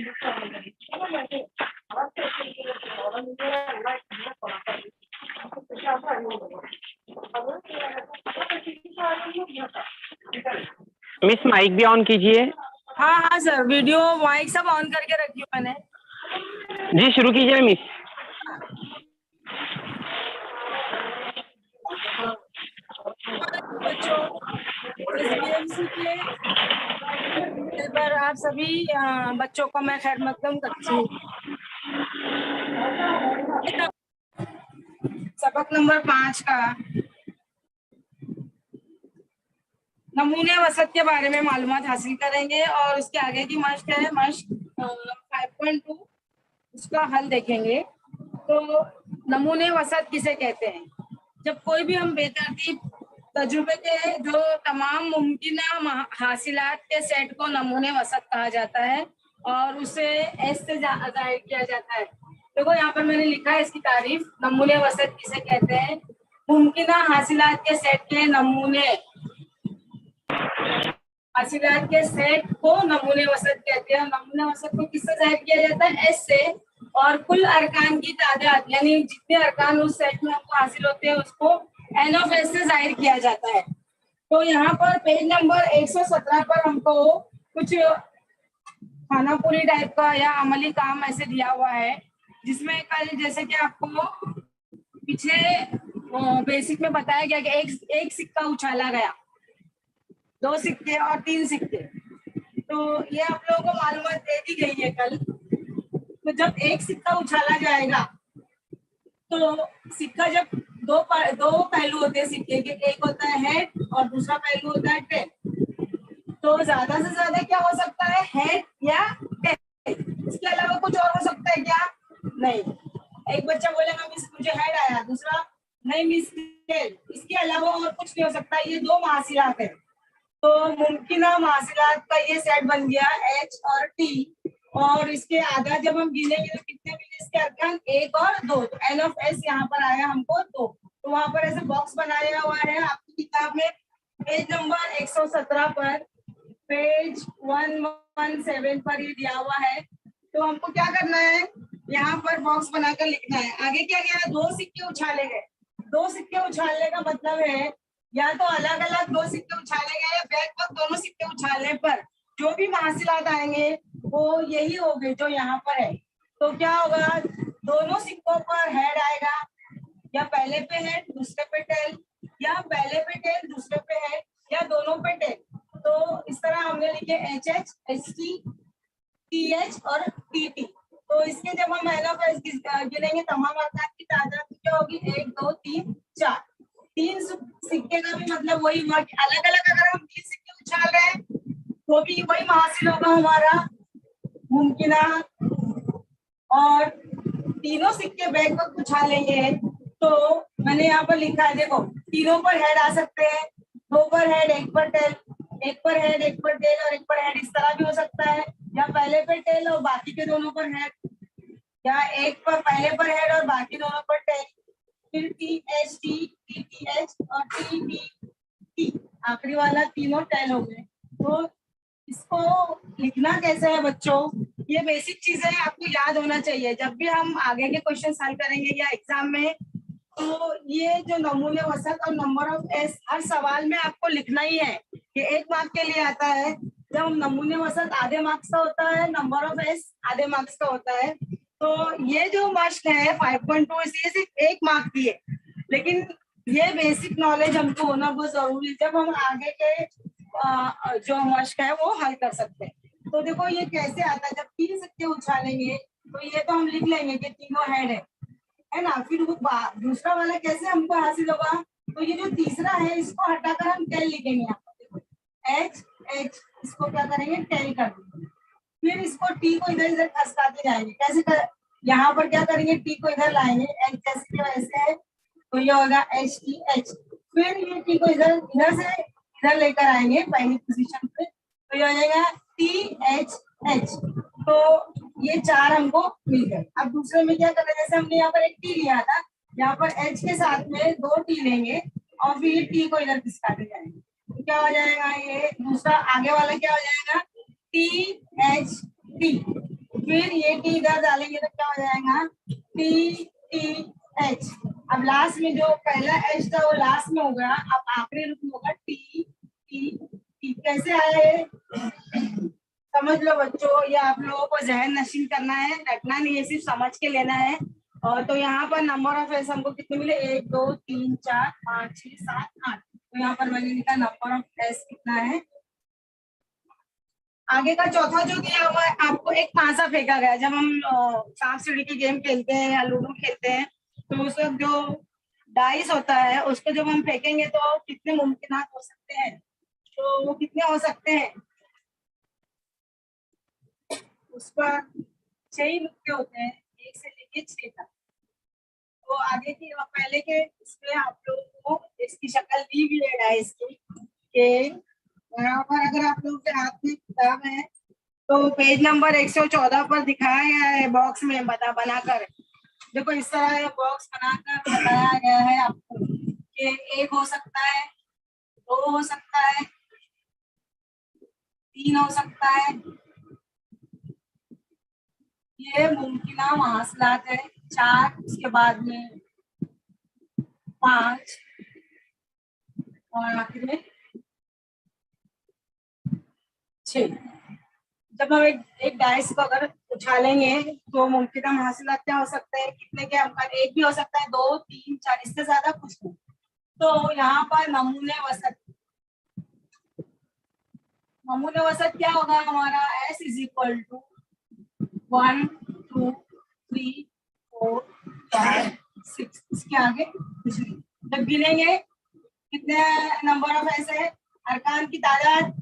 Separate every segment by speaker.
Speaker 1: Miss mic भी on कीजिए।
Speaker 2: हाँ हाँ सर, वीडियो माइक सब ऑन करके रखी हूँ मैंने।
Speaker 1: जी शुरू कीजिए मिस।
Speaker 2: बच्चों, SBMC के पर आप सभी बच्चों को मैं खैर मकदम करती हूँ। सबक नंबर 5 का नमूने वसत के बारे में मालूमात हासिल करेंगे और उसके आगे की मश्क है मश्क 5.2, उसका हल देखेंगे। तो नमूने वसत किसे कहते हैं? जब कोई भी हम बेतरतीब तजुर्बे के जो तमाम मुमकिन हासिलात के सेट को नमूने वसत कहा जाता है और उसे एस से जाहिर किया जाता है। देखो यहाँ पर मैंने लिखा है इसकी तारीफ, नमूने वसत किसे कहते हैं? मुमकिन हासिलात के सेट के नमूने हासिलात के सेट को नमूने वसत कहते हैं। नमूने वसत को किससे जाहिर किया जाता है? एस से। और कुल अरकान की तादाद यानी जितने अरकान उस सेट में हमको हासिल होते हैं उसको एन ऑफ एस से जाहिर किया जाता है। तो यहाँ पर पेज नंबर 117 पर हमको कुछ खानापुरी टाइप का या अमली काम ऐसे दिया हुआ है, जिसमें कल जैसे कि आपको पीछे बेसिक में बताया गया कि एक सिक्का उछाला गया, 2 सिक्के और 3 सिक्के। तो ये आप लोगों को मालूमात दे दी गई है कल। तो जब एक सिक्का उछाला जाएगा तो सिक्का जब दो पहलू होते हैं सिक्के के, एक होता है हेड और दूसरा पहलू होता है टेल। तो ज्यादा से ज्यादा क्या हो सकता है? हेड या टेल। इसके अलावा कुछ और हो सकता है क्या? नहीं। एक बच्चा बोलेगा मिस मुझे हेड आया, दूसरा नहीं मिस टेल। इसके अलावा और कुछ नहीं हो सकता। ये 2 महासिलात है। तो मुमकिन महासिलात का ये सेट बन गया एच और टी। और इसके आधा जब हम गिनेंगे तो कितने मिले इसके अरकान? 1 और 2। तो एन ऑफ एस यहाँ पर आया हमको 2। तो वहां पर ऐसे बॉक्स बनाया हुआ है आपकी किताब में पेज नंबर 117 पर, पेज 117 पर ये दिया हुआ है। तो हमको क्या करना है? यहाँ पर बॉक्स बनाकर लिखना है। आगे क्या गया? 2 सिक्के उछाले गए। 2 सिक्के उछालने का मतलब है या तो अलग अलग 2 सिक्के उछाले गए या बैक वक्त दोनों सिक्के उछालने पर जो भी महासिलात आएंगे वो यही होंगे जो यहाँ पर है। तो क्या होगा? दोनों सिक्कों पर हेड आएगा, या पहले पे हेड दूसरे पे टेल, या पहले पे टेल दूसरे पे हेड, या दोनों पे टेल। तो इस तरह हमने लिखे H H, H T, T H और टी टी। तो इसके जब हम एन ऑफ एस गिनेंगे तमाम अरकान की तादाद क्या होगी? 1 2 3 4। 3 सिक्के का भी मतलब वही हुआ कि अलग अलग अगर हम 3 सिक्के उछाल रहे हैं तो भी वही हासिल होगा हमारा मुमकिना। और तीनों सिक्के बैक वक्त उछालेंगे तो मैंने यहाँ पर लिखा है, देखो तीनों पर हेड आ सकते हैं। 2 पर हेड, 1 पर टेल, 1 पर हेड, 1 पर टेल और 1 पर हेड। इस तरह भी हो सकता है, या पहले पे टेल और बाकी के दोनों पर हेड, या 1 पर पहले पर हेड और बाकी दोनों पर टेल। फिर T H T, T T H और टी टी टी, आखिरी वाला तीनों टेल हो गए। तो इसको लिखना कैसे है बच्चों? ये बेसिक चीजें आपको याद होना चाहिए जब भी हम आगे के क्वेश्चन सॉल्व करेंगे या एग्जाम में। तो ये जो नमूने वसत और नंबर ऑफ एस हर सवाल में आपको लिखना ही है। ये 1 मार्क के लिए आता है। जब हम नमूने वसत आधे मार्क्स का होता है, नंबर ऑफ एस आधे मार्क्स का होता है। तो ये जो मश्क है 5.2 इसलिए सिर्फ 1 मार्क की है, लेकिन ये बेसिक नॉलेज हमको होना बहुत जरूरी है जब हम आगे के जो मश्क है वो हल कर सकते हैं। तो देखो ये कैसे आता है, जब 3 सिक्के उछालेंगे तो ये तो हम लिख लेंगे कि तीनों हेड है ना। फिर वो दूसरा वाला कैसे हमको हासिल होगा? तो ये जो तीसरा है इसको हटाकर हम टेल लिखेंगे यहाँ पर, देखो एच एच, इसको क्या करेंगे? टेल कर देंगे। फिर इसको टी को इधर इधर खसकाते जाएंगे। कैसे कर? यहाँ पर क्या करेंगे? टी को इधर लाएंगे, एच जैसे वैसे है तो ये होगा एच टी एच। फिर ये टी को इधर इधर से इधर लेकर आएंगे पहली पोजीशन पे, तो ये हो जाएगा टी एच एच। तो ये 4 हमको मिल गए। अब दूसरे में क्या करना है? जैसे हमने यहाँ पर एक टी लिया था, यहाँ पर एच के साथ में 2 टी लेंगे और फिर ये टी को इधर खिसकाते जाएंगे। तो क्या हो जाएगा? ये दूसरा आगे वाला क्या हो जाएगा? T H T. फिर ये टी इधर डालेंगे तो क्या हो जाएगा, टी टी एच। अब लास्ट में जो पहला एच था वो लास्ट में हो गया, अब आखिरी रूप में होगा टी टी टी। कैसे आया ये समझ लो बच्चों, ये आप लोगों को जहन नशीन करना है, रटना नहीं है, सिर्फ समझ के लेना है। और तो यहाँ पर नंबर ऑफ एस हमको कितने मिले, 1 2 3 4 5 6 7 8। तो यहाँ पर मैंने लिखा नंबर ऑफ एस कितना है। आगे का चौथा जो दिया हुआ है आपको, एक पासा फेंका गया। जब हम सांप सीढ़ी की गेम खेलते हैं या लूडो खेलते हैं तो उसका जो डाइस होता है उसको जब हम फेंकेंगे तो कितने मुमकिन हो सकते हैं, तो वो कितने हो सकते हैं, उस पर 6 ही नुक्ते होते हैं, 1 से लेके 6 तक। तो आगे की पहले के इसमें आप लोगों को इसकी शक्ल दी हुई है डाइस की, कि यहाँ पर अगर आप लोगों के हाथ में किताब है तो पेज नंबर 114 पर दिखाया गया है बॉक्स में बनाकर। देखो इस तरह बॉक्स बनाकर बताया गया है आपको कि 1 हो सकता है, 2 हो सकता है, 3 हो सकता है। ये मुमकिना महासलात है। 4, उसके बाद में 5 और आखिर में 6। जब हम एक डाइस को अगर उछालेंगे तो मुमकिन हासिलात क्या हो सकते हैं, कितने के अंक, 1 भी हो सकता है, 2 3 4, इससे ज्यादा कुछ नहीं। तो यहाँ पर नमूने वसत क्या होगा हमारा, S इज इक्वल टू 1 2 3 4 5 6। इसके आगे कुछ नहीं। जब गिनेंगे कितने नंबर ऑफ ऐसे है, अरकान की तादाद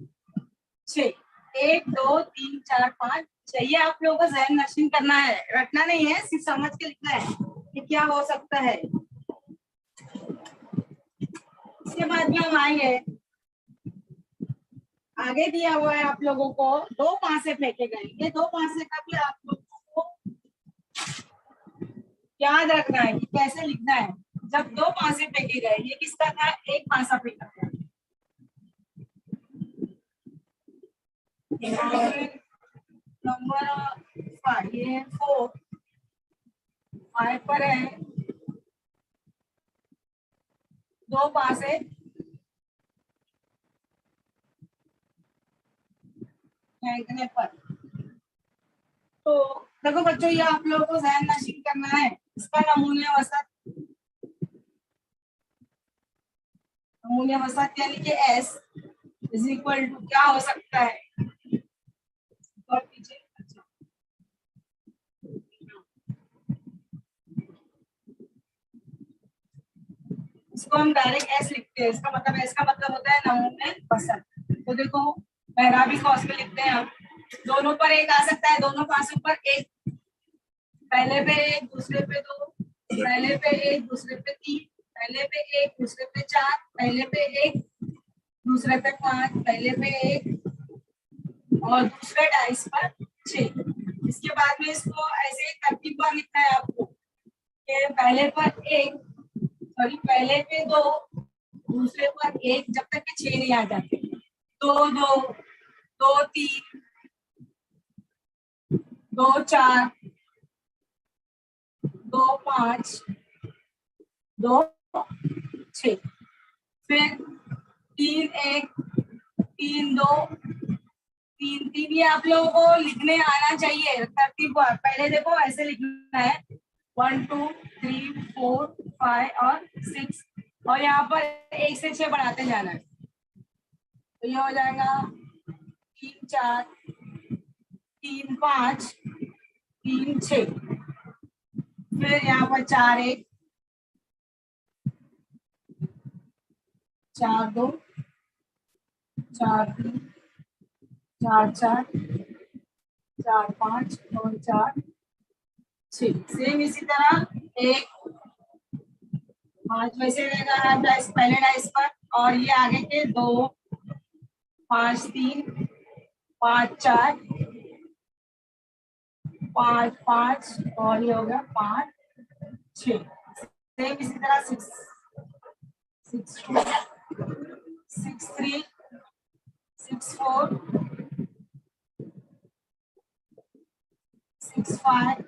Speaker 2: 6, 1 2 3 4 5 चाहिए। आप लोगों को जहन नशीन करना है, रटना नहीं है, सिर्फ समझ के लिखना है कि क्या हो सकता है। इसके बाद में हम आएंगे, आगे दिया हुआ है आप लोगों को 2 पासे फेंके गए। ये 2 पासे का भी आप लोगों को याद रखना है कि कैसे लिखना है। जब 2 पासे फेंके गए, ये किसका था, 1 पासा फेंका गया। नंबर 5, ये 4 5 पर है, 2 पासे फेंकने पर। तो देखो बच्चों, ये आप लोगों को जहन नशीन करना है। इसका नमूने वसत यानी कि S इज इक्वल टू क्या हो सकता है, और पीछे अच्छा इसको हम डायरेक्ट S लिखते हैं। इसका मतलब S का मतलब होता है नमूने वसत। तो देखो पहला भी कॉस पे लिखते हैं हम, दोनों पर 1 आ सकता है, दोनों पासों पर 1, पहले पे 1 दूसरे पे 2, पहले पे 1 दूसरे पे 3, पहले पे 1 दूसरे पे 4, पहले पे 1 दूसरे पे 5, पहले पे 1 और दूसरे डाइस पर 6। इसके बाद में इसको ऐसे ही तरतीब पर लिखना है आपको कि पहले पर 1 सॉरी पहले पे 2 दूसरे पर 1, जब तक के 6 नहीं आ जाते। 2 2 2 3 2 4 2 5 2 6, फिर 3 1 3 2 3 3। ये आप लोगों को लिखने आना चाहिए तरतीब पर। पहले देखो ऐसे लिखना है 1 2 3 4 5 और 6, और यहाँ पर 1 से 6 बढ़ाते जाना है। तो ये हो जाएगा 3 4 3 5 3 6, फिर यहाँ पर 4 1 4 2 4 3 4 4 4 5 और 4 6। सेम इसी तरह 1 5 वैसे रहेगा हर डाइस पहले डाइस पर, और ये आगे के 2 5 3 5 4 5 5 और ये हो गया 5 6। सेम इसी तरह 6 6 2 6 3 6 4 6 5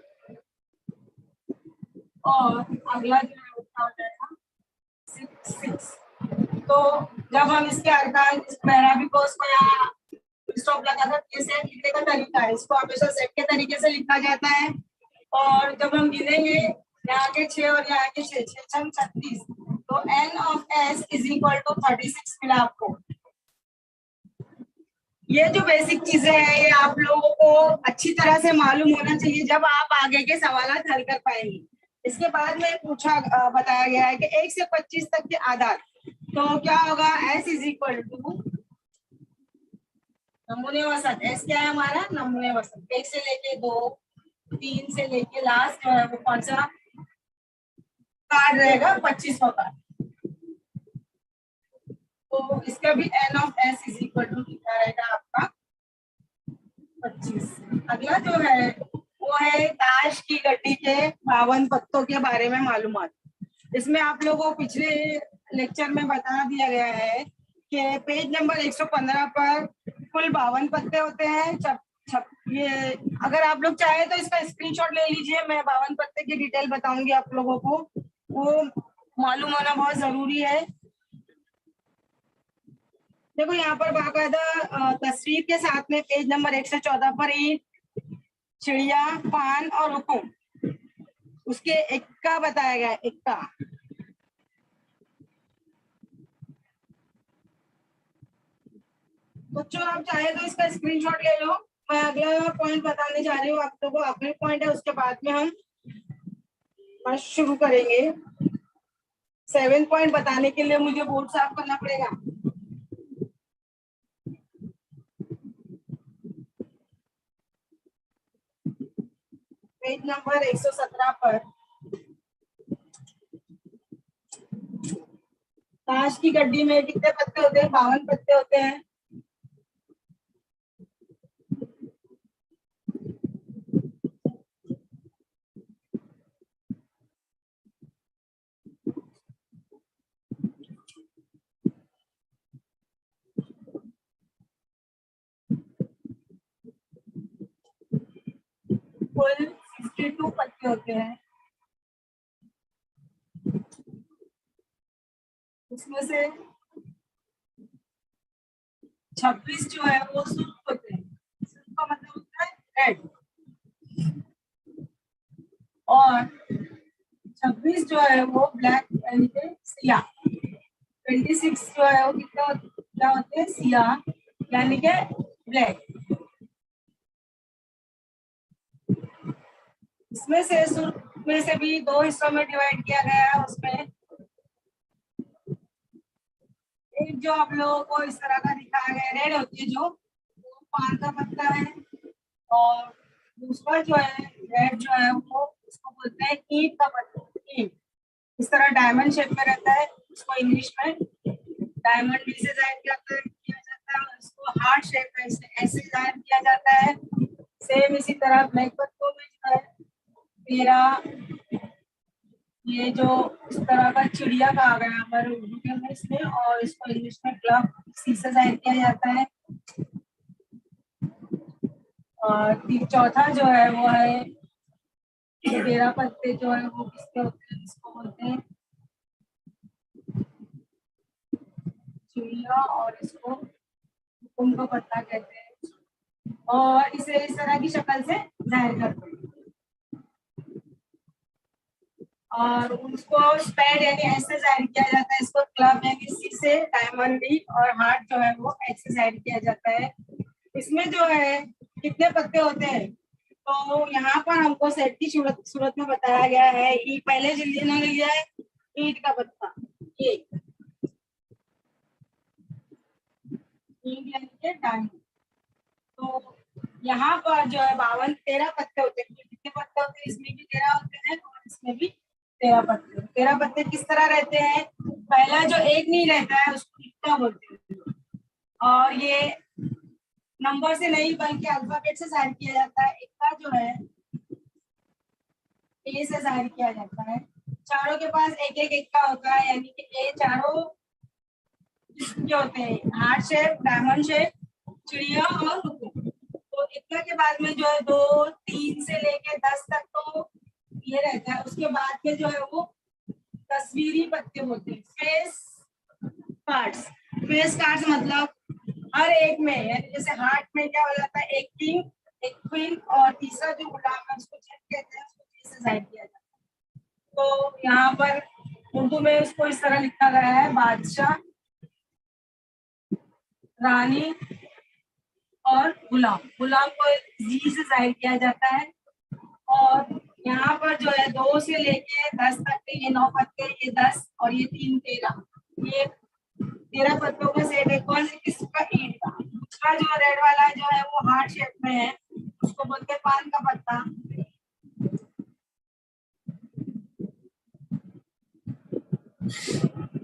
Speaker 2: और अगला जो है उसका हो जाएगा 6 6। तो जब हम इसके अरकान पैराबिकोस को यहाँ स्टॉप लगा कर ये सेट लिखने का तरीका है, इसको हमेशा सेट के तरीके से लिखा जाता है। और जब हम गिनेंगे यहाँ के 6 और यहाँ के 6 6 36, तो n of s is equal to 36 मिला आपको। ये जो बेसिक चीजें हैं ये आप लोगों को अच्छी तरह से मालूम होना चाहिए जब आप आगे के सवाल हल कर पाएंगे। इसके बाद में बताया गया है कि 1 से 25 तक के आधार, तो क्या होगा s इज इक्वल टू नमूने औसत। s क्या है हमारा नमूने औसत। 1 से लेके 2 3 से लेके लास्ट जो है वो कौन सा कार्ड रहेगा 25वां कार्ड। तो इसका भी n of s is equal to कितना रहेगा आपका 25। अगला जो है वो है ताश की गड्डी के 52 पत्तों के बारे में मालूमात। इसमें आप लोगों को पिछले लेक्चर में बता दिया गया है कि पेज नंबर 115 पर कुल 52 पत्ते होते हैं। ये अगर आप लोग चाहे तो इसका स्क्रीनशॉट ले लीजिए, मैं 52 पत्ते की डिटेल बताऊंगी आप लोगों को, वो मालूम होना बहुत जरूरी है। देखो यहाँ पर बाकायदा तस्वीर के साथ में पेज नंबर 114 पर ईंट, चिड़िया, पान और हुकुम उसके इक्का बताया गया है, इक्का। बच्चों आप चाहे तो इसका स्क्रीनशॉट ले लो। मैं अगला पॉइंट बताने जा रही हूँ आप लोगों को, आखिरी पॉइंट है, उसके बाद में हम शुरू करेंगे। 7 पॉइंट बताने के लिए मुझे बोर्ड साफ करना पड़ेगा। पेज नंबर 117 पर ताश की गड्डी में कितने पत्ते होते हैं 52 पत्ते होते हैं। कुल 62 पत्ते होते हैं। उसमें से 26 जो है वो सुर्ख होते हैं। सुर्ख का मतलब होता है रेड, और 26 जो है वो ब्लैक यानी कि सियाह। 26 जो है वो क्या होते हैं सियाह यानी कि ब्लैक। इसमें से सुर्ख में से भी 2 हिस्सों में डिवाइड किया गया है। उसमें एक जो आप लोगों को इस तरह का दिखाया गया रेड होती है जो वो पान का पत्ता है, और दूसरा जो है रेड जो है वो उसको बोलते हैं ईंट का पत्ता। ईंट इस तरह डायमंड शेप में रहता है, उसको इंग्लिश में डायमंड भी से जाहिर किया जाता है, और इसको हार्ट शेप में ऐसे जाहिर किया जाता है। सेम इसी तरह ब्लैक पत्तों में जो है मेरा ये जो इस तरह का चिड़िया कहा गया हमारे उर्दू के अंदर इसमें, और इसको इंग्लिश में क्लब सी से जाहिर किया जाता है। और चौथा जो है वो है 13 पत्ते जो है वो किसके होते हैं, इसको बोलते हैं चिड़िया, और इसको हुकुम का पत्ता कहते हैं, और इसे इस तरह की शक्ल से जाहिर करते हैं। और उसको स्पैड यानी ऐसे जाहिर किया जाता है, इसको क्लब यानी सी से, डायमंड डी, और हार्ट जो है वो ऐसे जाहिर किया जाता है। इसमें जो है कितने पत्ते होते हैं, तो यहाँ पर हमको सेट की सूरत में बताया गया है। ये पहले इन्होंने लिया है ईंट का पत्ता, ये ईंट यानी कि डायमंड। तो यहाँ पर जो है 13 पत्ते होते हैं। कितने पत्ते होते हैं, इसमें भी 13 होते हैं और इसमें भी 13 पत्ते। 13 पत्ते किस तरह रहते हैं, पहला जो एक नहीं रहता है उसको इक्का बोलते हैं, और ये नंबर से नहीं बल्कि अल्फाबेट से जाहिर किया जाता है। इक्का जो है ए से जाहिर किया जाता है। चारों के पास एक एक इक्का होता है, यानी कि ए चारों जो होते हैं हार्ट शेप, डायमंड शेप, चिड़िया और हुकुम। तो इक्का के बाद में जो है 2 3 से ले ये रहता है। उसके बाद में जो है वो तस्वीरी पत्ते बोलते हैं, फेस कार्ड्स। फेस कार्ड्स मतलब हर एक में, यानी जैसे हार्ट में क्या हो जाता है, एक किंग, एक क्वीन और तीसरा जो गुलाम है उसको जेट कहते हैं, उसको जे से जाहिर किया जाता है। तो यहाँ पर उर्दू में उसको इस तरह लिखा गया है, बादशाह, रानी और गुलाम। गुलाम को जी से जाहिर किया जाता है। और यहाँ पर जो है 2 से लेके 10 तक के ये 9 पत्ते, ये 10 और ये 3 13, ये 13 पत्तों का सेट है। कौन से किस्म का? ईंट का। दूसरा जो रेड वाला जो है वो हार्ट शेप में है, उसको बोलते हैं पान का पत्ता।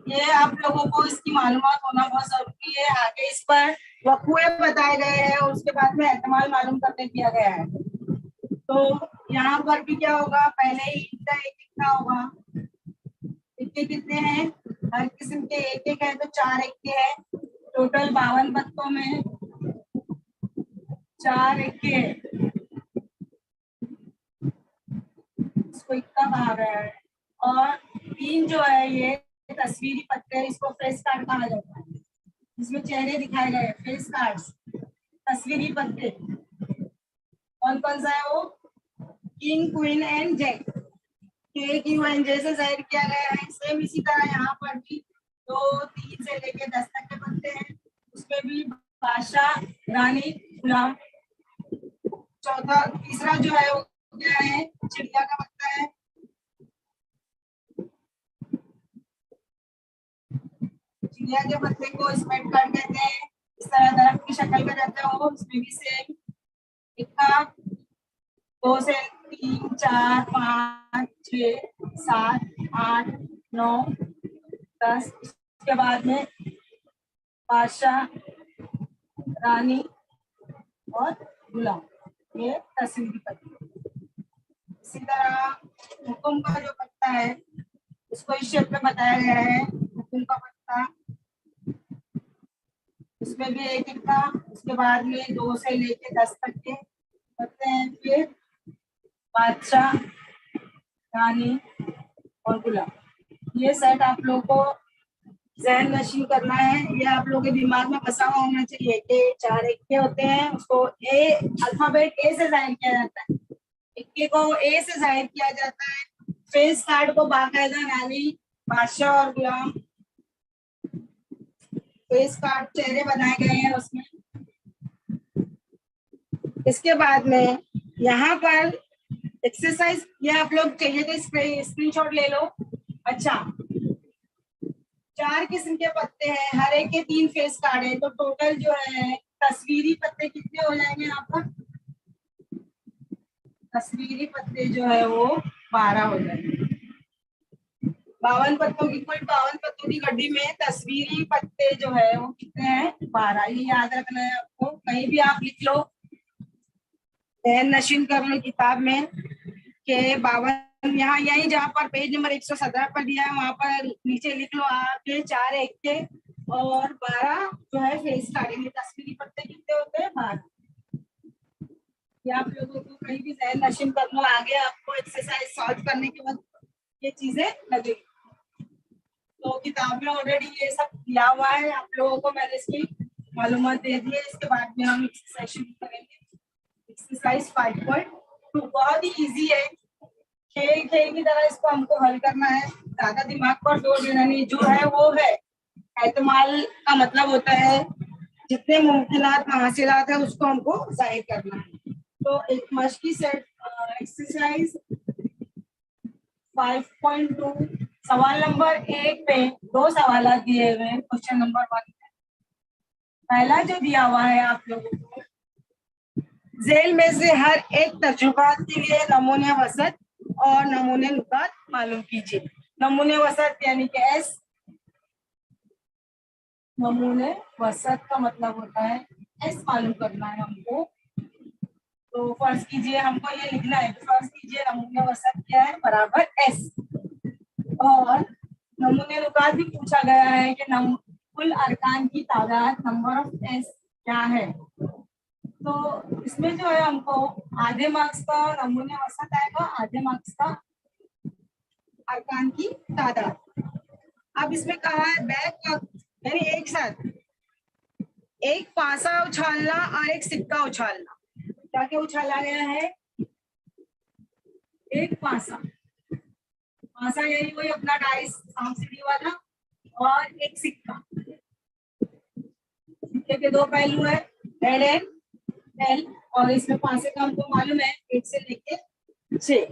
Speaker 2: ये आप लोगों को इसकी मालूमात होना बहुत जरूरी है। आगे इस पर वकूए बताए गए हैं और उसके बाद में एहतमाल मालूम करने दिया गया है। तो यहाँ पर भी क्या होगा, पहले ही इनका एक इक्का होगा। इक्के कितने हैं? हर किस्म के एक एक है, तो 4 इक्के हैं। टोटल 52 पत्तों में 4 इक्के हैं। इसको इक्का कहा गया है। और 3 जो है ये तस्वीरी पत्ते हैं, इसको फेस कार्ड कहा जाता है। इसमें चेहरे दिखाए गए हैं, फेस कार्ड्स, तस्वीरी पत्ते। कौन कौन सा है वो? King, queen and jack. K, Q and J से जाहिर किया गया है। सेम इसी तरह यहाँ पर भी 2, 3 से लेके 10 तक के पत्ते हैं, उसमें भी बादशाह, रानी, गुलाम। चौथा, तीसरा जो है वो क्या है? चिड़िया का पत्ता है। चिड़िया के पत्ते को स्पेट कार्ड कहते हैं। इस तरह दरख्त की शक्ल में रहता है वो। इसमें भी सेम इक्का, 2 से 3, 4, 5, 6, 7, 8, 9, 10। उसके बाद में बादशाह, रानी और गुलाम, ये तस्वीरी पत्ते। इसी तरह हुकुम का जो पत्ता है उसको इस शेप में बताया गया है। हुकुम का पत्ता, उसमें भी एक इक्का, उसके बाद में 2 से लेके 10 तक के पत्ते हैं। फिर बादशाह, रानी और गुलाम। ये सेट आप लोगों को जहन नशीन करना है। ये आप लोगों के दिमाग में बसा हुआ होना चाहिए कि 4 इक्के होते हैं, उसको ए, अल्फाबेट ए से जाहिर किया जाता है। इक्के को ए से जाहिर किया जाता है। फेस कार्ड को बाकायदा रानी, बादशाह और गुलाम, फेस कार्ड चेहरे बनाए गए हैं उसमें। इसके बाद में यहाँ पर एक्सरसाइज, ये आप लोग चाहिए तो स्क्रीनशॉट ले लो। अच्छा, 4 किस्म के पत्ते हैं, हर एक के 3 फेस कार्ड है, तो टोटल जो है तस्वीरी पत्ते कितने हो जाएंगे यहाँ पर? तस्वीरी पत्ते जो है वो 12 हो जाएंगे। 52 पत्तों की, कुल 52 पत्तों की गड्डी में तस्वीरी पत्ते जो है वो कितने हैं? 12। ये याद रखना है आपको, कहीं भी आप लिख लो, ध्यान नशीन कर लो किताब में के 52। यहाँ यही जहाँ पर पेज नंबर 117 पर दिया है वहां पर नीचे लिख लो आपके 4 इक्के और 12 जो है फेस कार्ड। तस्वीरी पत्ते कितने होते हैं? 12। ये आप लोगों को कहीं भी ध्यान नशीन कर लो, आगे आपको एक्सरसाइज सॉल्व करने के बाद ये चीजें लगेगी। तो किताब में ऑलरेडी ये सब दिया हुआ है, आप लोगों को मैंने इसकी मालूमात दे दी है। इसके बाद में हम एक्सरसाइज शुरू करेंगे। एक्सरसाइज 5.2 बहुत ही इजी है, खेल खेल की तरह इसको हमको हल करना है, ज्यादा दिमाग पर जोर देना नहीं। जो है वो है, एहतमाल का मतलब होता है जितने मुमकिनात हासिलात है उसको हमको जाहिर करना है। तो एक मश्की सेट एक्सरसाइज 5.2 सवाल नंबर 1 पे 2 सवाल दिए हुए हैं। क्वेश्चन नंबर 1 में पहला जो दिया हुआ है आप लोगों को, जेल में से हर एक तर्जुमात के लिए नमूने वसत और नमूने नुकात मालूम कीजिए। नमूने वसत यानी कि एस, नमूने वसत का मतलब होता है एस मालूम करना है हमको। तो फर्ज कीजिए हमको ये लिखना है, तो फर्ज कीजिए नमूने वसत क्या है? बराबर एस। और नमूने नुकात भी पूछा गया है कि कुल अरकान की तादाद, नंबर ऑफ एस क्या है। तो इसमें जो है हमको आधे मार्क्स का नमूने वसत आएगा, आधे मार्क्स का अरकान की तादाद। अब इसमें कहा है बैक यानी एक साथ एक पासा उछालना और एक सिक्का उछालना। क्या क्या उछाला गया है? एक पासा, पासा यही वही अपना डाइस सांप-सीढ़ी वाला, और एक सिक्का। सिक्के के दो पहलू है, हेड एंड टेल, और इसमें पासे का हमको मालूम है 1 से लेके 6।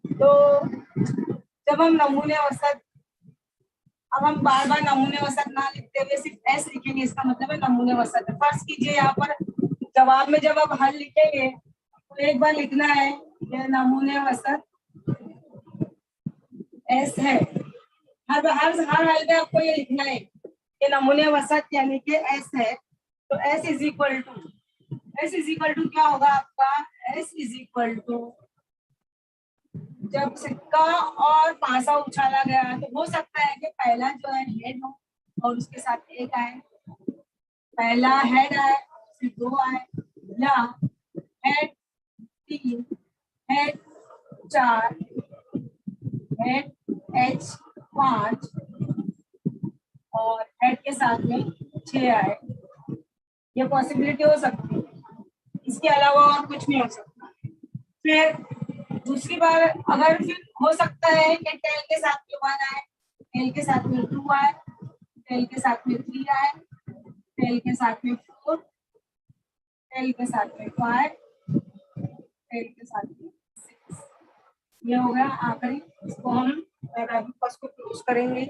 Speaker 2: तो जब हम नमूने औसत, अब हम बार बार नमूने औसत ना लिखते हुए सिर्फ एस लिखेंगे, इसका मतलब है नमूने औसत है। फर्ज कीजिए यहाँ पर जवाब में जब आप हल लिखेंगे तो एक बार लिखना है ये नमूने औसत एस है। हर हल में आपको ये लिखना है कि नमूने औसत यानी कि एस है। तो एस इज इक्वल टू क्या होगा आपका? एस इज इक्वल टू, जब सिक्का और पासा उछाला गया तो हो सकता है कि पहला जो है हेड हो और उसके साथ एक आए, पहला हेड आए फिर 2 आए, या हेड 3, हेड 4, हेड एच 5 और हेड के साथ में 6 आए। ये पॉसिबिलिटी हो सकती है, इसके अलावा और कुछ नहीं हो सकता। फिर दूसरी बार अगर फिर हो सकता है कि टेल के साथ में 1 आए, टेल के साथ में 2 आए, टेल के साथ में 3 आए, टेल के साथ में 4, टेल के साथ में 5, टेल के साथ में 6। ये हो गया आखिरी। इसको हम पैराग्राफ को क्लोज करेंगे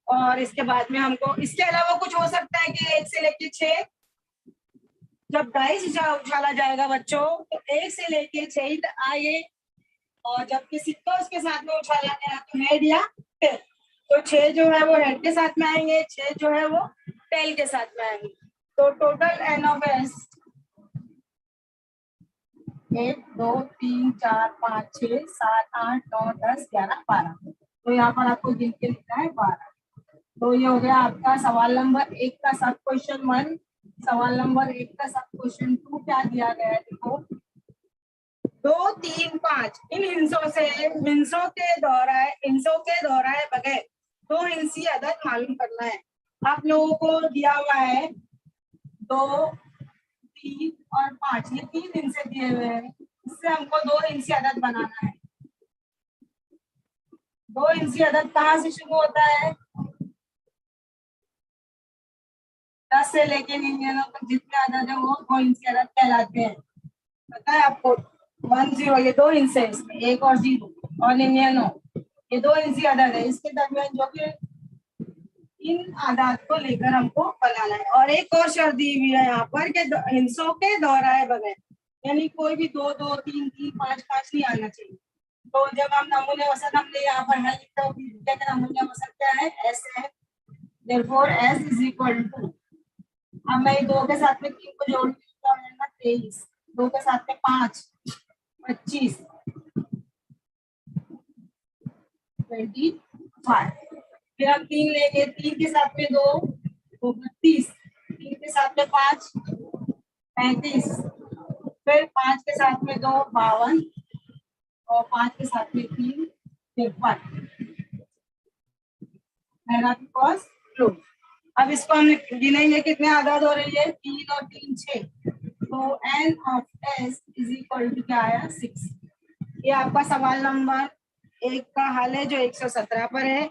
Speaker 2: और इसके बाद में हमको इसके अलावा कुछ हो सकता है कि 1 से लेके 6 जब डाइस उछाला जाएगा बच्चों तो 1 से लेके 6 ही आए, और जबकि सिक्का उसके साथ में उछाला गया तो हेड या टेल, तो 6 जो है वो हेड के साथ में आएंगे, 6 जो है वो टेल के साथ में आएंगे। तो टोटल एन ऑफ एस 1 2 3 4 5 6 7 8 9 10 11 12। तो यहाँ पर आपको गिन के लिखना है 12। तो ये हो गया आपका सवाल नंबर 1 का सब क्वेश्चन 1। सवाल नंबर 1 का सब क्वेश्चन 2 क्या दिया गया है? देखो 2 3 5 इन हिंसों के दोहराए बगैर 2 हिंसी अदद मालूम करना है। आप लोगों को दिया हुआ है 2 3 और 5, ये 3 हिंसे दिए हुए हैं, इससे हमको 2 हिंसी अदद बनाना है। 2 हिंसी अदद कहाँ से शुरू होता है? 10 से लेके 99 तक जितने अदद है वो 2 हिंसी अदद कहलाते हैं। पता है आपको? 1 0 ये 2 हिंसे हैं, इसमें 1 और 0 और 99 ये 2 हिंसी अदद है। इसके दरमियान जो कि इन आदात को लेकर हमको बनाना है। और एक और शर्त दी हुई है यहाँ पर कि हिंसों के दोहराए बगैर, यानी कोई भी 2 2 3 3 5 5 नहीं आना चाहिए। तो जब हम नमूने औसत हमने यहाँ पर हल लिखा है, नमूने औसत क्या है? एस है। Therefore S is equal to, अब मैं 2 के साथ में 3 को जोड़ देता हूँ 23, 2 के साथ में 5 25 25, फिर हम 3 लेंगे, 3 के साथ में 2 32, 3 के साथ में 5 35, फिर 5 के साथ में 2 52 और 5 के साथ में 3 53। अब इसको हम गिनेंगे कितने आदाद हो रही है? 3 और 3 6। तो N of S is equal to क्या आया? 6। ये आपका सवाल नंबर 1 का हल है जो 117 पर है।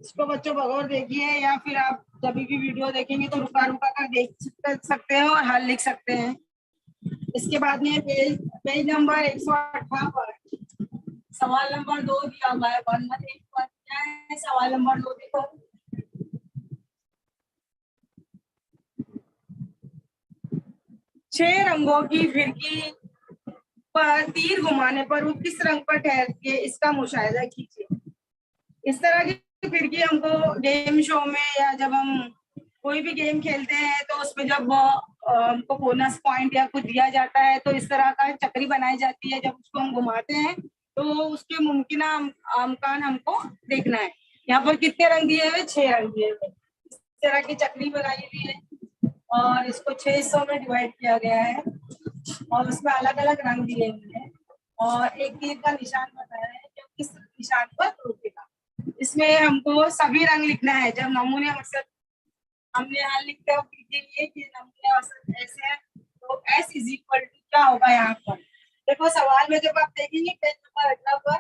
Speaker 2: इसको बच्चों बगौर देखिए, या फिर आप जब भी वीडियो देखेंगे तो रुका रुका कर देख सकते हैं और हल लिख सकते हैं। इसके बाद में पेज नंबर 118 पर सवाल नंबर 2 दिया हुआ है। वर्णन 1 पर क्या है? सवाल नंबर 2 देखो, छह रंगों की फिरकी पर तीर घुमाने पर वो किस रंग पर ठहरती है, इसका मुशाहिदा कीजिए। इस तरह की फिरकी हमको गेम शो में या जब हम कोई भी गेम खेलते हैं तो उसमें जब हमको बोनस पॉइंट या कुछ दिया जाता है तो इस तरह का चक्री बनाई जाती है। जब उसको हम घुमाते हैं तो उसके मुमकिन अमकान हमको देखना है। यहाँ पर कितने रंग दिए हुए? 6 रंग दिए हुए। इस तरह की चक्री बनाई हुई है और इसको 6 हिस्सों में डिवाइड किया गया है और उसमें अलग अलग रंग दिए हुए हैं और एक तीर का निशान बताया निशान पर रोकेगा। इसमें हमको सभी रंग लिखना है। जब नमूने औसत हमने यहाँ लिखा के लिए कि नमूने औसत ऐसे है, तो S इज इक्वल टू क्या होगा यहाँ पर। देखो सवाल में जब आप देखेंगे पेज नंबर 18 पर,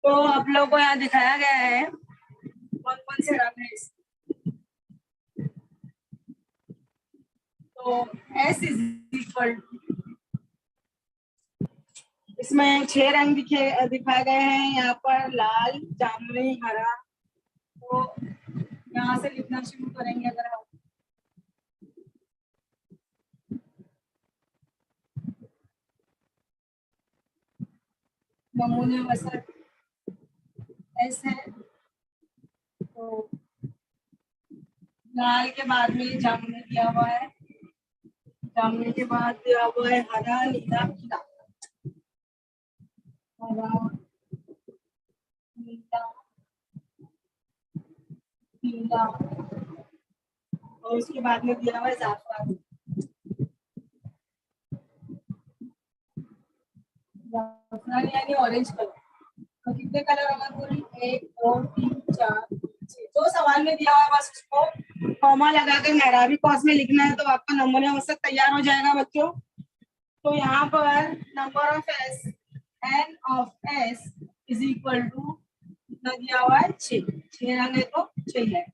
Speaker 2: तो आप लोगों को यहाँ दिखाया गया है कौन कौन से रंग है इसमें। तो S इज इक्वल टू, इसमें 6 रंग दिखाए गए हैं यहाँ पर, लाल, जामुनी, हरा। तो यहाँ से लिखना शुरू करेंगे अगर हम। नमूने औसत S है, तो लाल के बाद में जामुनी दिया हुआ है, जामुनी के बाद दिया हुआ है हरा, नीला, पीला। हरा, नीला, पीला, और उसके बाद में दिया हुआ है जाफरान। जाफरान यानी ऑरेंज कलर। तो कितने कलर होगा पूरी? 1 2 3 4 6। जो सवाल में दिया हुआ है बस उसको कॉमा लगाकर मेहराबी कॉस में लिखना है, तो आपका नमूने औसत तैयार हो जाएगा बच्चों। तो यहाँ पर number of S, N of S is equal to कितना दिया हुआ है? 6 रंग है तो 6 है।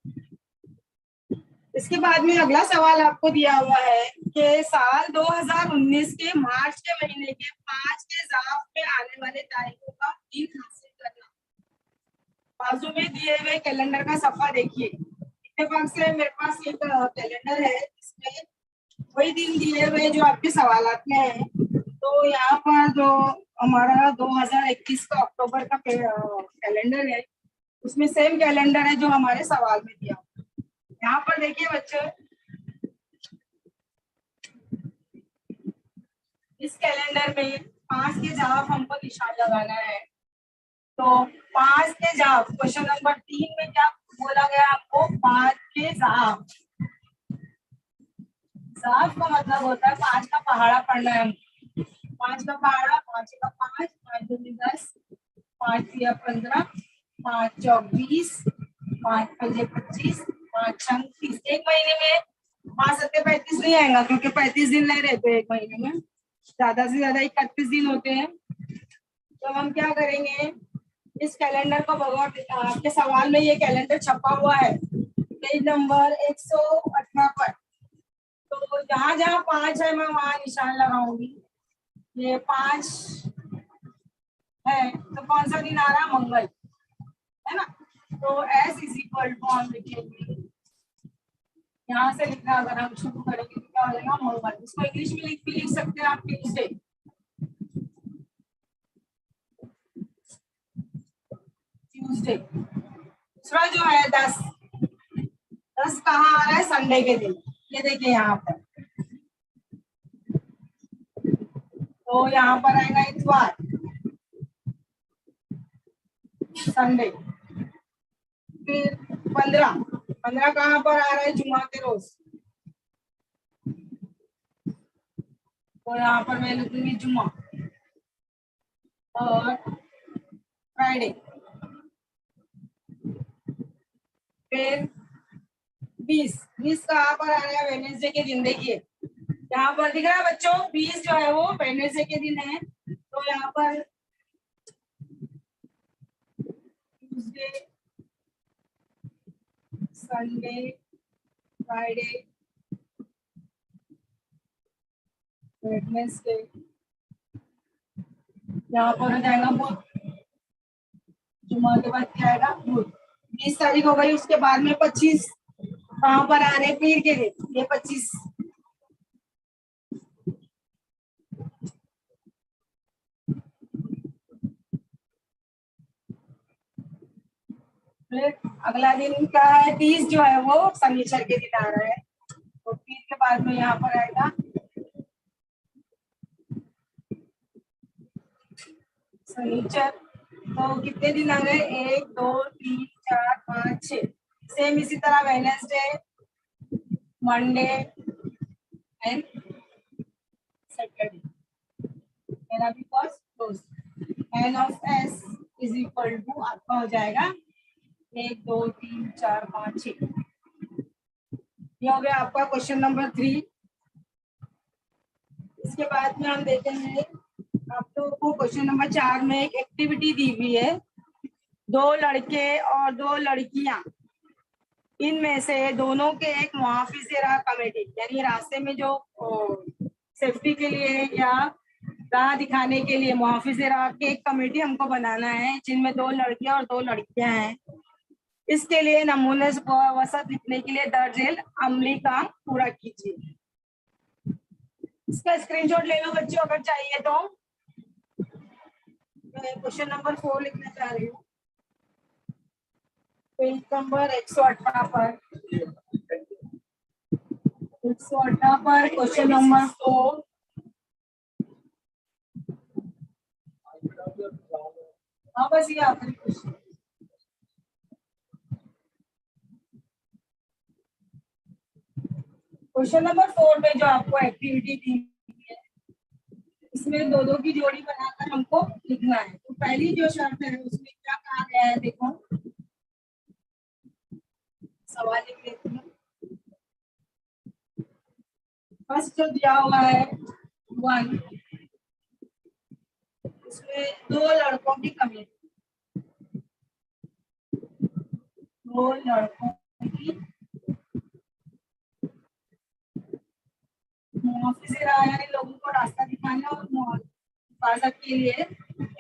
Speaker 2: इसके बाद में अगला सवाल आपको दिया हुआ है कि साल 2019 के मार्च के महीने के 5 के जाफ में आने वाले तारीखों का दिन हासिल करना। बाजू में दिए हुए कैलेंडर का सफा देखिए। इत्तेफाक से मेरे पास एक कैलेंडर है, इसमें वही दिन दिए हुए जो आपके सवालात में है। तो यहाँ पर जो हमारा 2021 का अक्टूबर का कैलेंडर है, उसमें सेम कैलेंडर है जो हमारे सवाल में दिया। यहाँ पर देखिए बच्चों, इस कैलेंडर में 5 के जाफ हमको निशान लगाना है। तो 5 के जाफ, क्वेश्चन नंबर 3 में क्या बोला गया आपको? 5 के जाफ। जाफ का मतलब होता है 5 का पहाड़ा पढ़ना है। 5 का पहाड़ा, 5 का 5, 5 दूनी 10, 5 तिया 15, 5 चौक 20, 5 पंजे 25, 5 छंग 30। एक महीने में 5 सत्ते 35 नहीं आएगा, क्योंकि 35 दिन नहीं रहते एक महीने में, ज्यादा से ज्यादा 31 दिन होते हैं। तो हम क्या करेंगे, इस कैलेंडर को भगवान, आपके सवाल में ये कैलेंडर छपा हुआ है पेज नंबर 118 पर। तो जहां जहां 5 है मैं वहां निशान लगाऊंगी। ये 5 है तो कौन सा दिन आ रहा है? मंगल, है ना। तो S इज इक्वल टू हम लिखेंगे, यहाँ से लिखना अगर हम शुरू करेंगे तो क्या हो जाएगा? मंगल। इसको इंग्लिश में लिख सकते हैं आप, ट्यूसडे। ट्यूसडे। दूसरा जो है 10, 10 कहाँ आ रहा है? संडे के दिन। ये देखिए यहाँ पर, तो यहाँ पर आएगा इतवार, संडे। फिर 15, 15 कहाँ पर आ रहा है? जुमा के रोज। तो यहाँ पर मैं लिखूंगी जुमा। और फ्राइडे। फिर 20, 20 कहाँ पर आ रहा है? वेडनेसडे के दिन। देखिए यहाँ पर दिख रहा है बच्चों, 20 जो है वो वेडनेसडे के दिन है। तो यहाँ पर ट्यूसडे, संडे, फ्राइडे, वेडनेसडे, यहाँ पर हो जाएगा बुध। जुमा के बाद क्या आएगा? बुध। 20 तारीख हो गई। उसके बाद में 25 कहाँ पर आ रहे? पीर के दिन। ये 25। अगला दिन क्या है? 30 जो है वो शनिचर के दिन आ रहा है। तो 30 के बाद में यहाँ पर आएगा शनिचर। तो कितने दिन आ गए? 1 2 3 4 5 6। सेम इसी तरह वेडनेसडे, मंडे एंड सैटरडे। मेरा भी cost close. N of S is equal to आपका हो जाएगा 1 2 3 4 5 6। ये हो गया आपका क्वेश्चन नंबर 3। इसके बाद में हम देखेंगे आप लोगों को क्वेश्चन नंबर 4 में एक एक्टिविटी दी हुई है। 2 लड़के और 2 लड़कियां, इनमें से दोनों के एक मुहाफिज राह कमेटी, यानी रास्ते में जो सेफ्टी के लिए या राह दिखाने के लिए मुहाफिज राह की एक कमेटी हमको बनाना है, जिनमें 2 लड़कियां और 2 लड़कियां हैं। इसके लिए नमूने वसत लिखने के लिए दर्ज झेल अमली काम पूरा कीजिए। इसका स्क्रीनशॉट ले लो बच्चों अगर चाहिए तो। मैं क्वेश्चन नंबर 4 लिखना चाह रही हूँ, पेज नंबर 118 पर। 118 पर क्वेश्चन नंबर 4। हाँ बस ये आखिरी क्वेश्चन। क्वेश्चन नंबर 4 में जो आपको एक्टिविटी दी है, इसमें 2-2 की जोड़ी बनाकर हमको लिखना है। तो पहली जो शर्त है उसमें क्या कहा गया है, देखो सवाल लिख लेते हैं। फर्स्ट जो दिया हुआ है 1, इसमें 2 लड़कों की कमेटी, 2 लड़कों की मुहाफिज राह यानी लोगों को रास्ता दिखाने और हिफाजत के लिए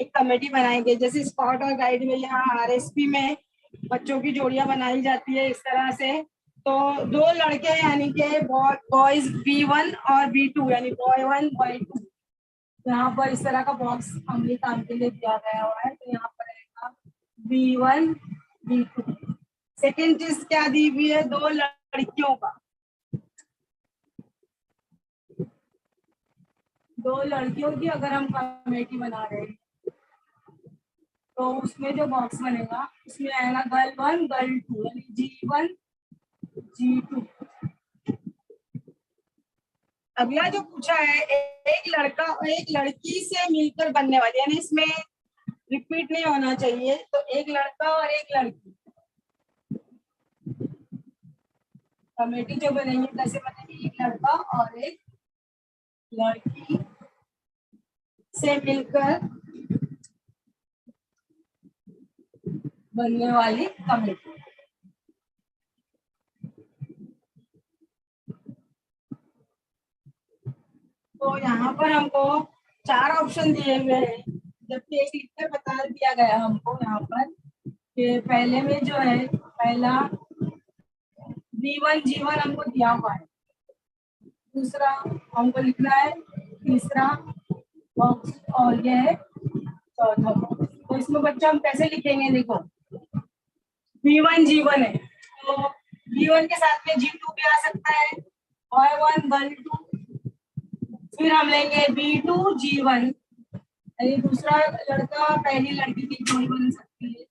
Speaker 2: एक कमेटी बनाई गई। जैसे स्काउट और गाइड में यहाँ आरएसपी में बच्चों की जोड़ियां बनाई जाती है इस तरह से। तो 2 लड़के यानी के बॉयज B1 और B2 यानी बॉय 1 बॉय 2, यहाँ पर इस तरह का बॉक्स अमली काम के लिए दिया गया हुआ है। तो यहाँ पर रहेगा B1 B2। सेकेंड चीज क्या दी हुई है, 2 लड़कियों का, 2 लड़कियों की अगर हम कमेटी बना रहे हैं तो उसमें जो बॉक्स बनेगा उसमें आएगा गर्ल 1 गर्ल 2 यानी G1 G2। अगला जो पूछा है एक लड़का और एक लड़की से मिलकर बनने वाली, यानी इसमें रिपीट नहीं होना चाहिए। तो एक लड़का और एक लड़की कमेटी जो बनेगी कैसे बनेगी, एक लड़का और एक लड़की से मिलकर बनने वाली कमेटी। तो यहाँ पर हमको 4 ऑप्शन दिए हुए हैं, जबकि एक लिखकर बता दिया गया हमको यहाँ पर कि पहले में जो है पहला B1 G1 हमको दिया हुआ है, दूसरा हमको लिखना है, तीसरा बॉक्स और ये है चौथा बॉक्स। तो इसमें बच्चा हम कैसे लिखेंगे, देखो B1 G1 है तो B1 के साथ में G2 भी आ सकता है, बॉय 1 गर्ल 2। फिर हम लेंगे B2 G1 यानी दूसरा लड़का पहली लड़की की जोड़ी बन सकती है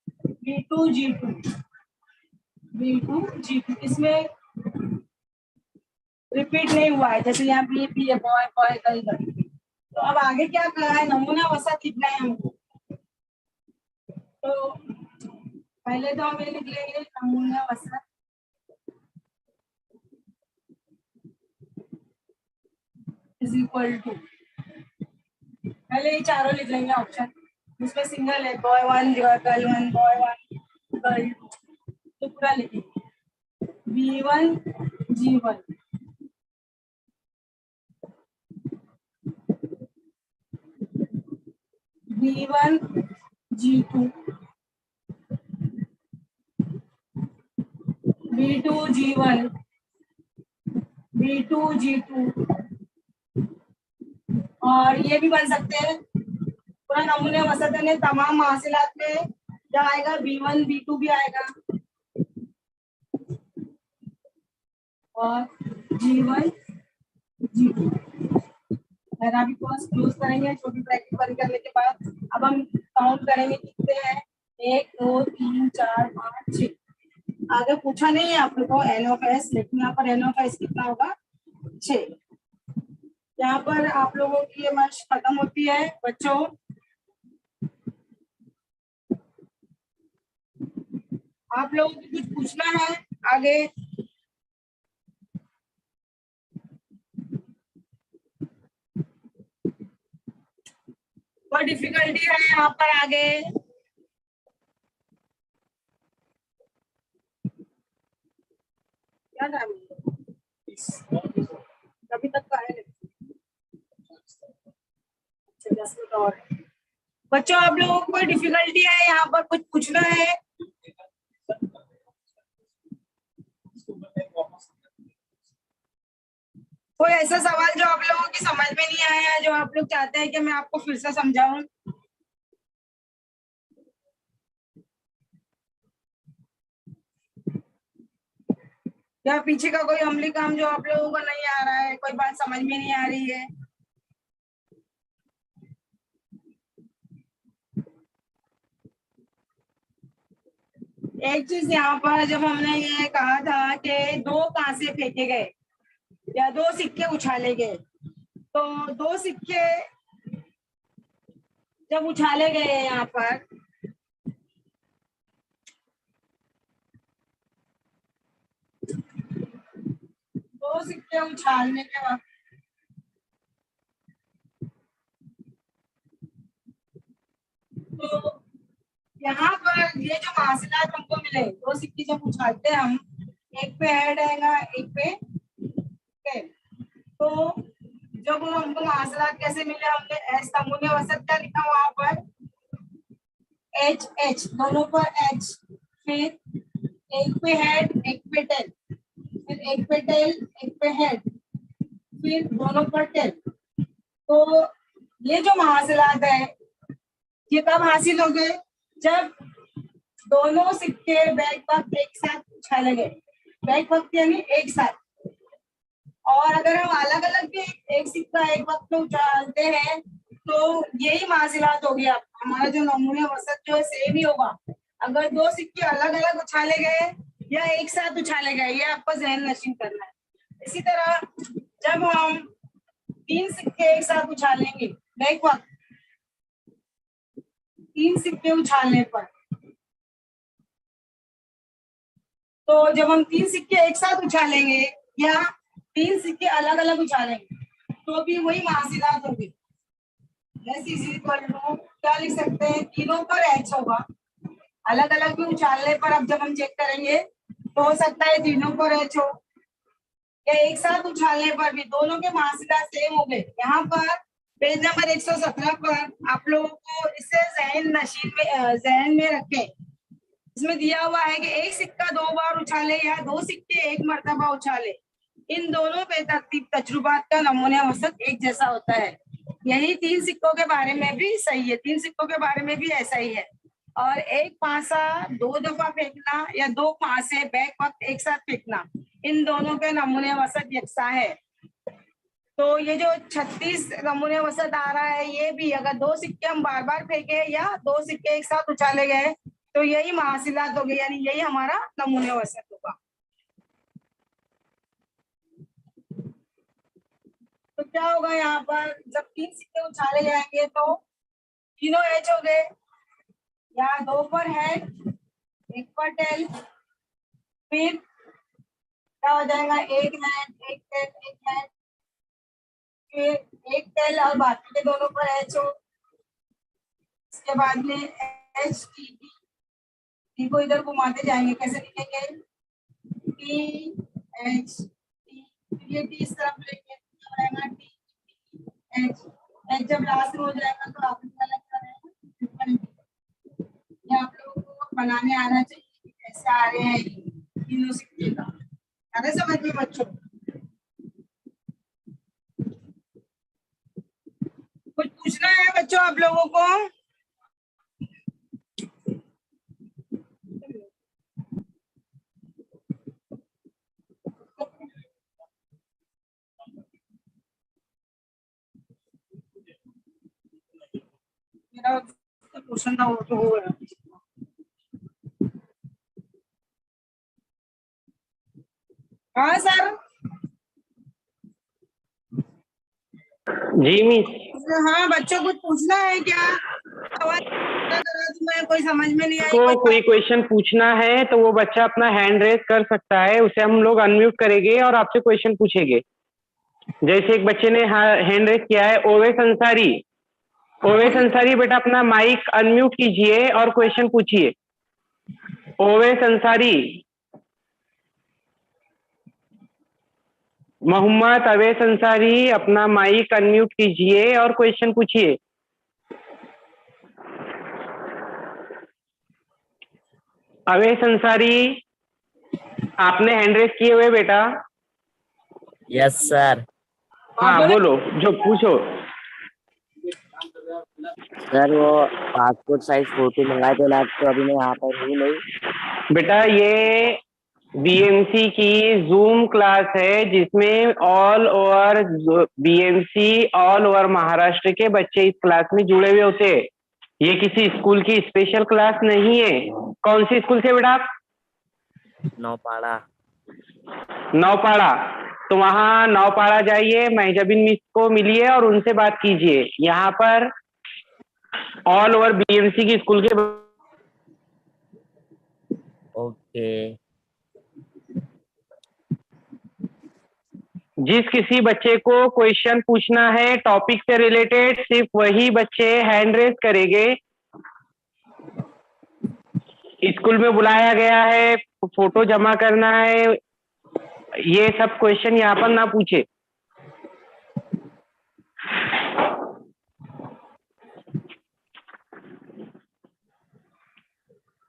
Speaker 2: B2 G2। इसमें रिपीट नहीं हुआ है, जैसे यहाँ भी है बॉय बॉय गर्ल गर्ल। तो अब आगे क्या कहा है, नमूना वसत लिखना है हमको। तो पहले तो हम ये लिख लेंगे नमूना वसत इज इक्वल टू, पहले ये चारों लिख लेंगे ऑप्शन, जिसमें सिंगल है बॉय 1 गर्ल 1 बॉय 1 गर्ल 2। तो पूरा लिखेंगे B1 G1 B1 G2 B2 G1 B2 G2। और ये भी बन सकते हैं पूरा नमूने वसत ने तमाम हासिलात में क्या आएगा, B1 B2 भी आएगा और G1 G2। भी क्लोज करेंगे छोटी ब्रैकेट बंद करने के बाद। अब हम काउंट करेंगे कितने हैं, 1 2 3 4 5 6। आगे पूछा नहीं है आप लोग को N ऑफ S, लेकिन यहाँ पर N ऑफ S कितना होगा 6। यहाँ पर आप लोगों की ये मश्क खत्म होती है बच्चों। आप लोगों को कुछ पूछना है आगे? कोई डिफिकल्टी है यहाँ पर आगे? क्या नाम है? अभी तक का है। अच्छा, 10 मिनट और है। बच्चों, आप लोगों को कोई डिफिकल्टी है यहाँ पर, कुछ पूछना है? कोई ऐसा सवाल जो आप लोगों की समझ में नहीं आया है, जो आप लोग चाहते हैं कि मैं आपको फिर से समझाऊं? या पीछे का कोई अमली काम जो आप लोगों को नहीं आ रहा है, कोई बात समझ में नहीं आ रही है? एक चीज यहाँ पर, जब हमने ये कहा था कि दो कांसे फेंके गए या दो सिक्के उछाले गए, तो दो सिक्के जब उछाले गए हैं यहाँ पर, दो सिक्के उछालने के वक्त तो यहाँ पर ये जो महासिलात हमको मिले, दो सिक्के जब उछालते हैं हम, एक पे हेड आएगा, एक पे टेल। तो जब वो हमको महासिलात कैसे मिले, हमने एच नमूने वसत का लिखा वहां पर एच एच, दोनों पर एच, फिर एक पे हेड एक पे टेल, फिर एक पे टेल एक पे हेड, फिर दोनों पर टेल। तो ये जो महासिलात है ये कब हासिल हो गए? जब दोनों सिक्के बैक वक्त एक साथ उछाले गए, बैक वक्त यानी एक साथ। और अगर हम अलग अलग भी एक सिक्का एक वक्त में उछालते हैं तो यही महासिलात होगी। हमारा जो नमूने वसत जो है सेम ही होगा। अगर दो सिक्के अलग अलग उछाले गए या एक साथ उछाले गए, ये आपको जहन नशीन करना है। इसी तरह जब हम तीन सिक्के एक साथ उछालेंगे बैक वक्त, तीन सिक्के उछालने पर, तो जब हम तीन सिक्के एक साथ उछालेंगे या तीन सिक्के अलग अलग उछालेंगे तो भी वही महासिलात होगी। क्या लिख सकते हैं? तीनों पर एच होगा। अलग अलग भी उछालने पर अब जब हम चेक करेंगे तो हो सकता है तीनों पर एच हो, या एक साथ उछालने पर भी दोनों के महासिलात सेम हो गए। यहाँ पर पेज नंबर 117 पर आप लोगों को इसे जहन में रखें। इसमें दिया हुआ है कि एक सिक्का दो बार उछाले या दो सिक्के एक मर्तबा उछाले, इन दोनों बेतरतीब तजुर्बात का नमूने औसत एक जैसा होता है। यही तीन सिक्कों के बारे में भी सही है, तीन सिक्कों के बारे में भी ऐसा ही है। और एक पासा दो दफा फेंकना या दो पासे बैक वक्त एक साथ फेंकना, इन दोनों के नमूने औसत यकसा है। तो ये जो 36 नमूने वसत आ रहा है, ये भी अगर दो सिक्के हम बार बार फेंके या दो सिक्के एक साथ उछाले गए तो यही महासिलात होगी, यानी यही हमारा नमूने वसत होगा। तो क्या होगा यहाँ पर, जब तीन सिक्के उछाले जाएंगे तो तीनों एच हो गए, या दो पर हेड एक पर टेल, फिर क्या हो जाएगा, एक हेड एक टेल एक हेड, फिर एक टेल और बाकी के दोनों पर एच हो। इसके बाद में एच टी को इधर घुमाते जाएंगे, कैसे लिखेंगे? टी एच टी, ये टी इस तरफ लेंगे तो रहेगा टी एच, एच जब लास्ट में हो जाएगा तो आप क्या लगता है? ये आप लोगों को बनाने आना चाहिए, कैसे आ रहे हैं तीनों सिक्के का, अरे समझ में बच्चों? कुछ पूछना है बच्चों आप लोगों को? मेरा क्वेश्चन था वो तो हो गया। हाँ सर।
Speaker 1: जी मिस।
Speaker 2: हाँ बच्चों, कुछ पूछना है क्या? आवाज करा दूं मैं, कोई समझ में नहीं आई
Speaker 1: को कोई क्वेश्चन पूछना है तो वो बच्चा अपना हैंड रेज कर सकता है, उसे हम लोग अनम्यूट करेंगे और आपसे क्वेश्चन पूछेंगे। जैसे एक बच्चे ने हैंड रेज किया है, ओवेस अंसारी। ओवेस अंसारी बेटा अपना माइक अनम्यूट कीजिए और क्वेश्चन पूछिए। ओवेस अंसारी, मोहम्मद अवैस अंसारी अपना माइक अनम्यूट कीजिए और क्वेश्चन पूछिए। अवैस अंसारी, आपने हैंड रेज किए हुए बेटा?
Speaker 3: Yes sir.
Speaker 1: हाँ बोलो, जो पूछो।
Speaker 3: सर वो पासपोर्ट साइज फोटो मंगाए थे ना, तो अभी मैं यहाँ पर हूँ नहीं।
Speaker 1: बेटा ये बीएमसी की जूम क्लास है जिसमें all over BMC all over Maharashtra के बच्चे इस क्लास में जुड़े हुए होते हैं। ये किसी स्कूल की स्पेशल क्लास नहीं है। कौन सी स्कूल से बेटा आप?
Speaker 3: नौपाड़ा।
Speaker 1: नौपाड़ा। तो वहाँ नौपाड़ा जाइए, महजबीन मिस को मिलिए और उनसे बात कीजिए। यहाँ पर ऑल ओवर बीएमसी की स्कूल के
Speaker 3: ओके।
Speaker 1: जिस किसी बच्चे को क्वेश्चन पूछना है टॉपिक से रिलेटेड, सिर्फ वही बच्चे हैंड रेज करेंगे। स्कूल में बुलाया गया है, फोटो जमा करना है, ये सब क्वेश्चन यहाँ पर ना पूछे।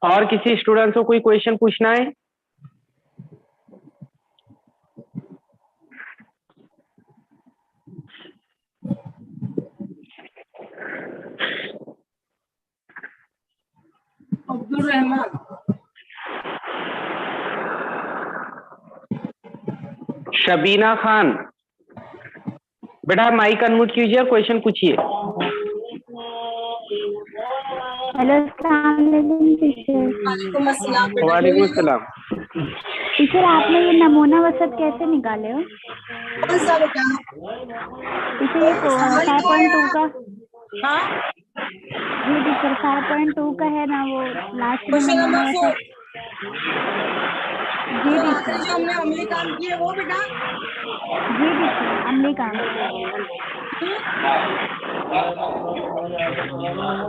Speaker 1: और किसी स्टूडेंट को कोई क्वेश्चन पूछना है?
Speaker 2: अब्दुल रहमान।
Speaker 1: शबीना खान, बेटा माइक अनम्यूट कीजिए और क्वेश्चन पूछिए।
Speaker 4: Hello teacher.
Speaker 2: वालेकुम अस्सलाम बेटा,
Speaker 1: वालेकुम
Speaker 2: बोलिए।
Speaker 1: अस्सलाम।
Speaker 4: टीचर आपने ये नमूना वसत कैसे निकाले हो?
Speaker 2: कौन सा बेटा?
Speaker 4: टीचर ये
Speaker 2: सवाल तो
Speaker 4: 5.2 का।
Speaker 2: हाँ,
Speaker 4: जी टीचर 5.2 का है ना, वो लास्ट में
Speaker 2: क्वेश्चन
Speaker 4: नमूना
Speaker 2: नंबर 4
Speaker 4: वसत। जी
Speaker 2: जो
Speaker 4: टीचर।
Speaker 2: आखिरी जो हमने अमली काम किए वो बेटा।
Speaker 4: जी टीचर अमली काम।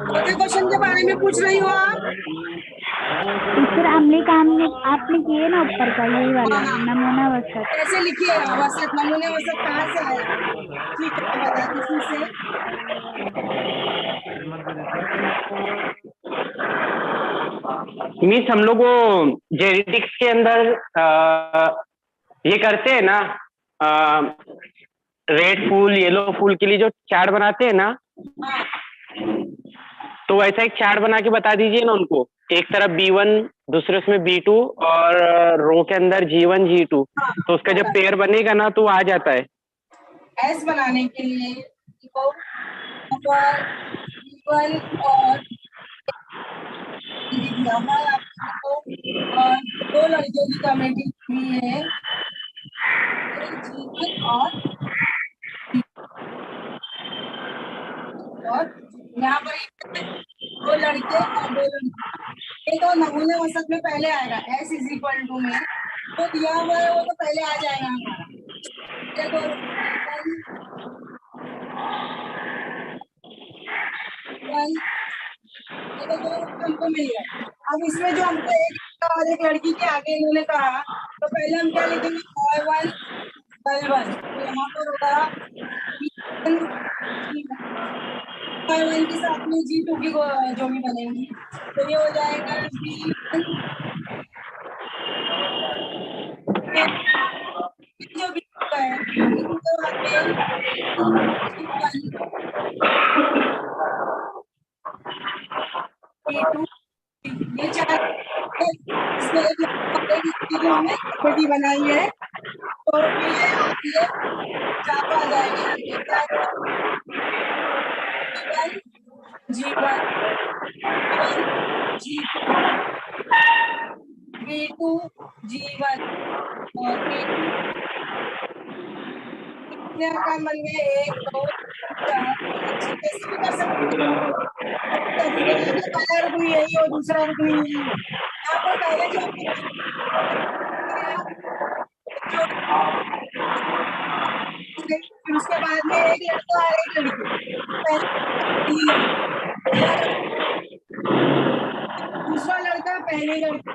Speaker 2: चौथे क्वेश्चन के बारे में पूछ रही हो आप?
Speaker 4: टीचर अमली काम आपने किए ना ऊपर का, यही वाला
Speaker 2: हाँ,
Speaker 4: नमूना वसत।
Speaker 2: कैसे लिखिए वसत, नमूने वसत कहाँ से आया? ठीक है, मैं बताती हूँ फिर से।
Speaker 1: मिस हम लोग वो जेनेटिक्स के अंदर ये करते हैं ना, रेड फूल येलो फूल के लिए जो चार्ट बनाते हैं ना,
Speaker 2: हाँ,
Speaker 1: तो वैसा एक चार्ट बना के बता दीजिए ना उनको। एक तरफ B1, दूसरे उसमें B2 और रो के अंदर G1 G2, तो उसका जब पेयर बनेगा ना तो वो आ जाता है।
Speaker 2: एस बनाने के लिए देखो, नंबर B1 और यहाँ आपको और दो लड़कियों की कमेटी हुई है, G1 और यहाँ पर दो लड़के और दो लड़की। ये तो नमूने वसत में पहले आएगा, S इज इक्वल टू में तो दिया हुआ है वो तो पहले आ जाएगा हमारा। ये तो ये तो दो हमको मिल गया। अब इसमें जो हमको एक और एक लड़की के आगे इन्होंने कहा, तो पहले हम क्या लिखेंगे? Y1 Y1, तो यहाँ पर होगा Y1 के साथ में G2 की जो भी बनेंगी, तो ये हो जाएगा B1 जो भी है इनके बाद में B2 ये चार, इसमें एक लड़की जो हमने कमेटी बनाई है, तो ये चार आ जाएंगे आगे क्या? G1 G2 B2 G1 और B2 कितने आकार बन गए? 1 2 3 4 कैसे भी कर सकते हैं। जरूरी नहीं कि पहला रुकू यही हो दूसरा रुकू यही हो। यहाँ पर पहले जो फिर उसके बाद में एक लड़का और एक लड़की, पहली लड़की, दूसरा लड़का पहली लड़की,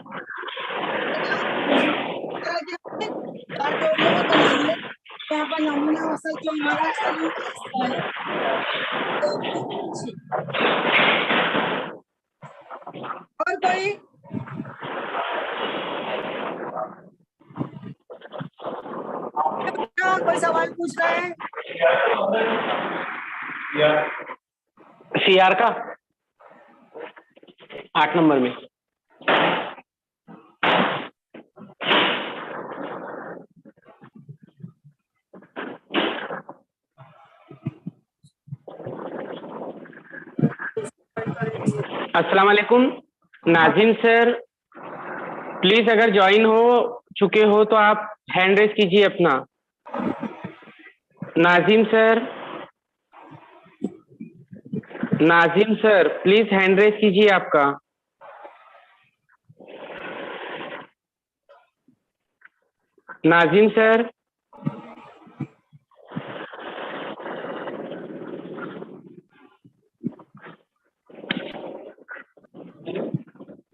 Speaker 2: चार जोड़ियों में बनाइए। यहाँ पर नमूना असल जो हमारा है और कोई कोई सवाल पूछ रहा है?
Speaker 1: सीआर का 8 नंबर में। अस्सलाम वालेकुम नाजिम सर, प्लीज अगर ज्वाइन हो चुके हो तो आप हैंड रेज कीजिए अपना। Nazim sir, Nazim sir please hand raise कीजिए आपका। नाजिम सर,